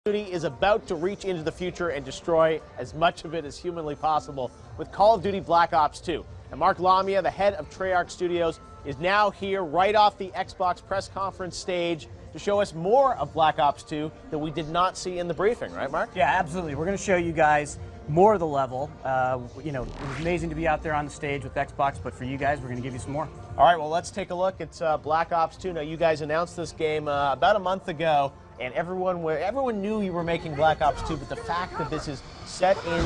Duty is about to reach into the future and destroy as much of it as humanly possible with Call of Duty Black Ops 2. And Mark Lamia, the head of Treyarch Studios, is now here right off the Xbox press conference stage to show us more of Black Ops 2 that we did not see in the briefing, right, Mark? Yeah, absolutely. We're going to show you guys more of the level. You know, it was amazing to be out there on the stage with Xbox, but for you guys, we're going to give you some more. All right, well, let's take a look at Black Ops 2. Now, you guys announced this game about a month ago, and everyone knew you were making Black Ops 2, but the fact that this is set in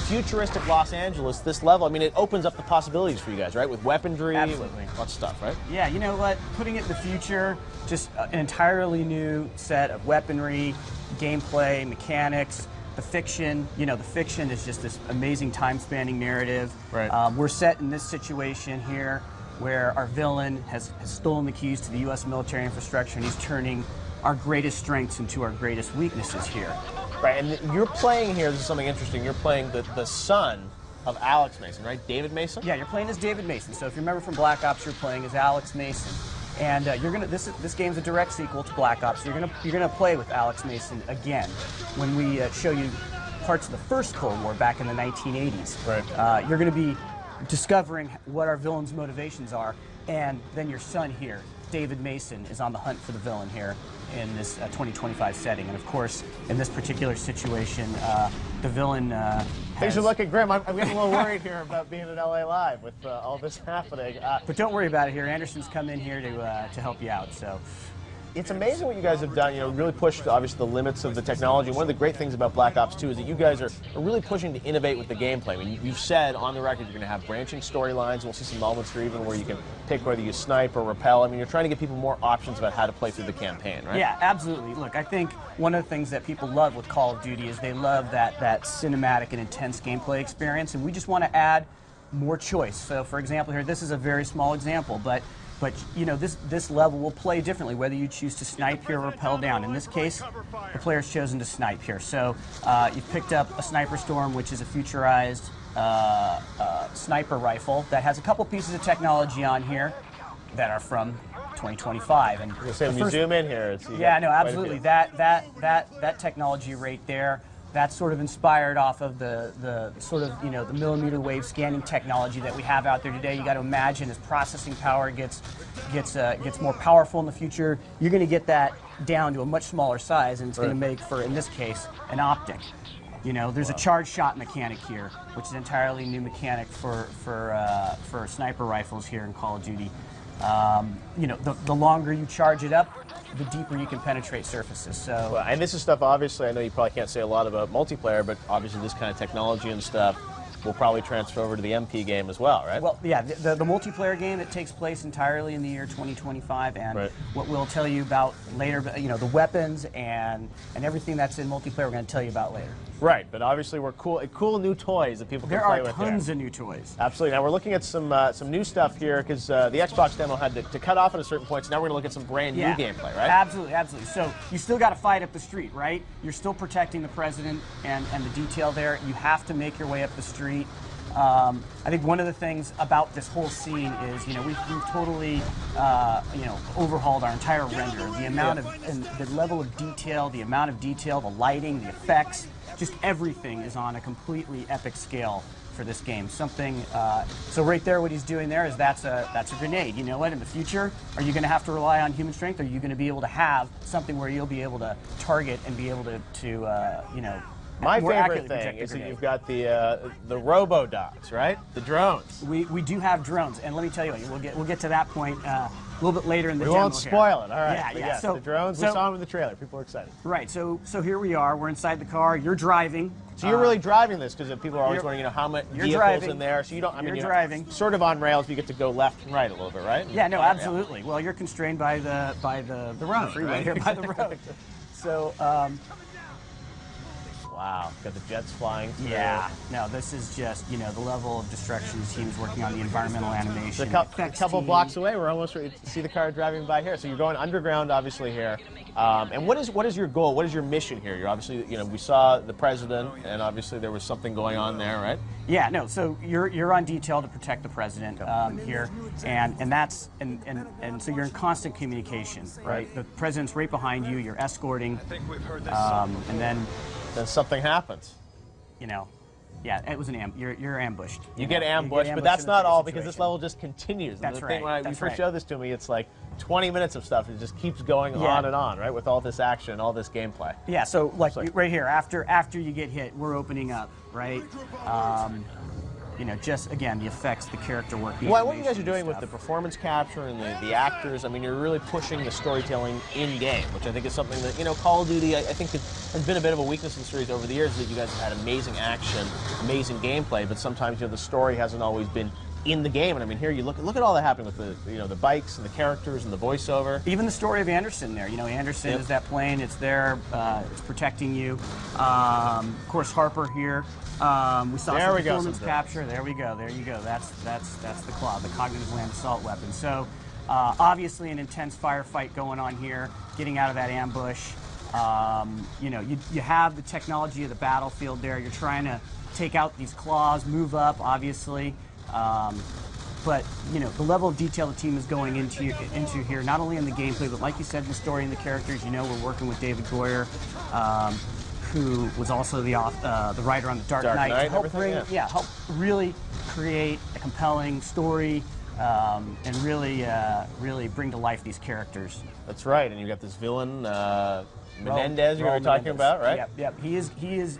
futuristic Los Angeles, this level, I mean, it opens up the possibilities for you guys, right? With weaponry, absolutely. With lots of stuff, right? Yeah, you know what? Putting it in the future, just an entirely new set of weaponry, gameplay, mechanics, the fiction. You know, the fiction is just this amazing time-spanning narrative. Right. We're set in this situation here where our villain has stolen the keys to the U.S. military infrastructure, and he's turning our greatest strengths into our greatest weaknesses here. Right, and you're playing here, this is something interesting, you're playing the son of Alex Mason, right? David Mason? Yeah, you're playing as David Mason. So if you remember from Black Ops, you're playing as Alex Mason. And this game's a direct sequel to Black Ops. So you're gonna play with Alex Mason again when we show you parts of the first Cold War back in the 1980s. Right. You're gonna be discovering what our villain's motivations are, and then your son here, David Mason, is on the hunt for the villain here in this 2025 setting. And of course, in this particular situation, the villain Things are looking grim. I'm getting a little worried here about being at LA Live with all this happening. But don't worry about it here. Anderson's come in here to help you out. So. It's amazing what you guys have done, you know, really pushed, obviously, the limits of the technology. One of the great things about Black Ops 2 is that you guys are really pushing to innovate with the gameplay. I mean, you've said on the record you're going to have branching storylines. We'll see some moments here even where you can pick whether you snipe or rappel. I mean, you're trying to give people more options about how to play through the campaign, right? Yeah, absolutely. Look, I think one of the things that people love with Call of Duty is they love that cinematic and intense gameplay experience, and we just want to add more choice. So, for example, here, this is a very small example, but you know, this level will play differently whether you choose to snipe here or rappel down. In this case, the player's chosen to snipe here. So you've picked up a Sniper Storm, which is a futurized sniper rifle that has a couple pieces of technology on here that are from 2025. And when you zoom in here, yeah, no, absolutely. That technology right there. That's sort of inspired off of the sort of, you know, the millimeter wave scanning technology that we have out there today. You got to imagine as processing power gets more powerful in the future, you're going to get that down to a much smaller size, and it's going to make for, in this case, an optic. You know, there's a charge shot mechanic here, which is an entirely new mechanic for sniper rifles here in Call of Duty. You know, the longer you charge it up, the deeper you can penetrate surfaces. So, well, and this is stuff, obviously, I know you probably can't say a lot about multiplayer, but obviously this kind of technology and stuff will probably transfer over to the MP game as well, right? Well, yeah, the multiplayer game, it takes place entirely in the year 2025, and what we'll tell you about later, you know, the weapons and everything that's in multiplayer, we're going to tell you about later. Right, but obviously we're cool new toys that people can play with. There are tons of new toys. Absolutely. Now we're looking at some new stuff here because the Xbox demo had to cut off at a certain point, so now we're going to look at some brand new gameplay, right? Absolutely, absolutely. So you still got to fight up the street, right? You're still protecting the president and the detail there. You have to make your way up the street. I think one of the things about this whole scene is, you know, we've totally, you know, overhauled our entire render. The amount of, and the level of detail, the amount of detail, the lighting, the effects, just everything is on a completely epic scale for this game. Something, so right there what he's doing there is that's a grenade. You know what, in the future, are you going to have to rely on human strength, or are you going to be able to have something where you'll be able to target and be able to you know, my favorite thing is that you've got the robo-dogs, right? The drones. We do have drones, and let me tell you, we'll get to that point a little bit later in the demo. We won't spoil it. All right. Yeah, yeah. So the drones, we saw them in the trailer. People are excited. Right. So here we are. We're inside the car. You're driving. So you're really driving this, because people are always wondering, you know, how much vehicles in there. So you don't. I mean, you're driving. Sort of on rails. You get to go left and right a little bit, right? Yeah. No. Absolutely. Yeah. Well, you're constrained by the road, freeway here by the road. So. Wow, got the jets flying through. Yeah, no, this is just, you know, the level of destruction the team's working on, the environmental animation. A couple blocks away, we're almost ready to see the car driving by here. So you're going underground, obviously, here. And what is your goal? What is your mission here? You're obviously, you know, we saw the president, and obviously there was something going on there, right? Yeah, no. So you're on detail to protect the president here, and so you're in constant communication, right? The president's right behind you. You're escorting, and then something happens. You know, yeah, it was you're ambushed. You get ambushed, but that's not all, because this level just continues. That's the right. Thing, when you first showed this to me, it's like 20 minutes of stuff. It just keeps going on and on, right? With all this action, all this gameplay. Yeah. So like right here, after you get hit, we're opening up, right? You know, just again, the effects, the character work. Well, what you guys are doing with the performance capture and the actors, I mean, you're really pushing the storytelling in-game, which I think is something that, you know, Call of Duty, I think has been a bit of a weakness in the series over the years, that you guys have had amazing action, amazing gameplay, but sometimes, you know, the story hasn't always been in the game. And I mean, here you look at all that happening with the, you know, the bikes and the characters and the voiceover. Even the story of Anderson there. You know, Anderson is that plane. It's there. It's protecting you. Of course, Harper here. We saw some performance capture. There we go. There you go. That's the Claw, the cognitive land assault weapon. So obviously an intense firefight going on here, getting out of that ambush. You know, you have the technology of the battlefield there. You're trying to take out these claws, move up, obviously. But you know, the level of detail the team is going into here, not only in the gameplay, but like you said, the story and the characters. You know, we're working with David Goyer, who was also the writer on the Dark Knight, to help help really create a compelling story and really bring to life these characters. That's right, and you got this villain, Menendez, you were talking about, right? Yep. He is.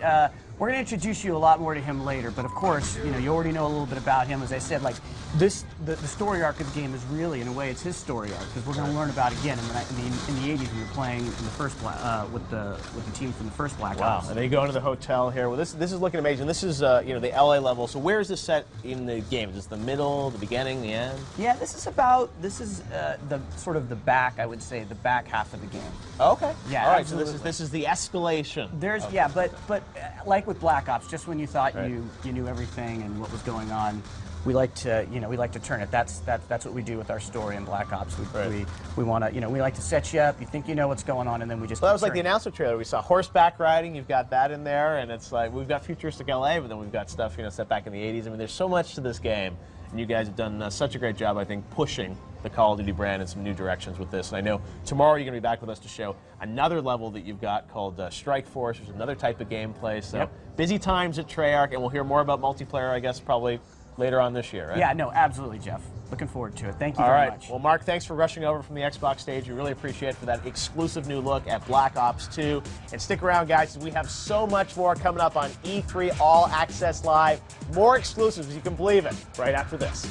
We're going to introduce you a lot more to him later, but of course, you know, you already know a little bit about him. As I said, like the story arc of the game is really, in a way, it's his story arc, because we're going to learn about it again in the 80s when we were playing in the first with the team from the first Black Ops. And they go into the hotel here. Well, this is looking amazing. This is you know, the LA level. So where is this set in the game? Is this the middle, the beginning, the end? Yeah, this is the sort of the back, I would say, the back half of the game. Okay. Yeah. All right. Absolutely. So this is the escalation. There's but like with Black Ops, just when you thought you knew everything and what was going on, we like to turn it. That's what we do with our story in Black Ops. We want to, we like to set you up. You think you know what's going on, and then we just. Well, that was like the announcement trailer. We saw horseback riding. You've got that in there, and it's like we've got futuristic LA, but then we've got stuff set back in the 80s. I mean, there's so much to this game, and you guys have done such a great job, I think, pushing the Call of Duty brand in some new directions with this. And I know tomorrow you're going to be back with us to show another level that you've got called Strike Force, which is another type of gameplay. So busy times at Treyarch, and we'll hear more about multiplayer, I guess, probably later on this year, right? Yeah, no, absolutely, Jeff. Looking forward to it. Thank you very much. Well, Mark, thanks for rushing over from the Xbox stage. We really appreciate it for that exclusive new look at Black Ops 2. And stick around, guys, because we have so much more coming up on E3 All Access Live. More exclusives, you can believe it, right after this.